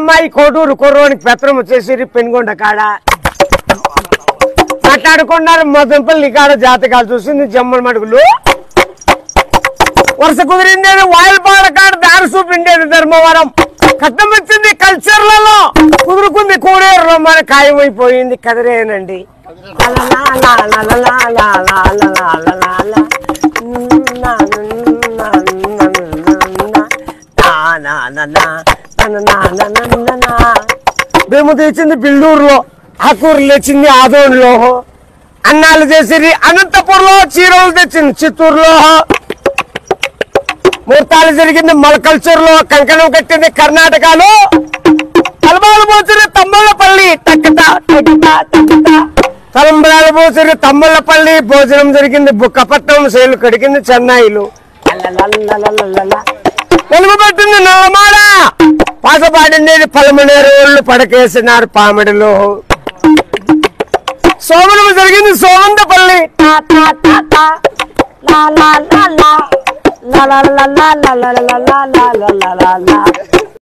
అమ్మాయి కోటూరు కుర్రోనికి పెత్తనం వచ్చేసి పెనుగొండ కాడ మాట్లాడుకున్నారు. మదంపల్లి కాడ జాతకాలు చూసింది జమ్మల మడుగులు. వరుస కుదిరిందేది వాయిల్పాడ కాడ దారి చూపిండేది ధర్మవరం. కట్నం వచ్చింది కల్చర్లలో కుదురుకుంది కూడేరులో మన ఖాయమైపోయింది కదిరేనండి. మేము తెచ్చింది బిల్లూరులో, ఆకూరులు తెచ్చింది ఆదోన్లో, అన్నాలు చేసింది అనంతపూర్లో, చీరలు తెచ్చింది చిత్తూరులో, ముహూర్తాలు జరిగింది మలకల్చూరులో, కంకణం కట్టింది కర్ణాటకలో, తలబాలు పోసింది తమ్మళ్ళపల్లి తలంబరాలు పోసింది తమ్మళ్ళపల్లి, భోజనం జరిగింది బుక్కపట్నం, శైలు కడిగింది చెన్నైలు, తెలుగు పెట్టింది నల్లమాడ, పాట పాడింది పలమనేరు, ఒళ్ళు పడకేసినారు పామిడిలో, సోమనం జరిగింది సోమంతపల్లి,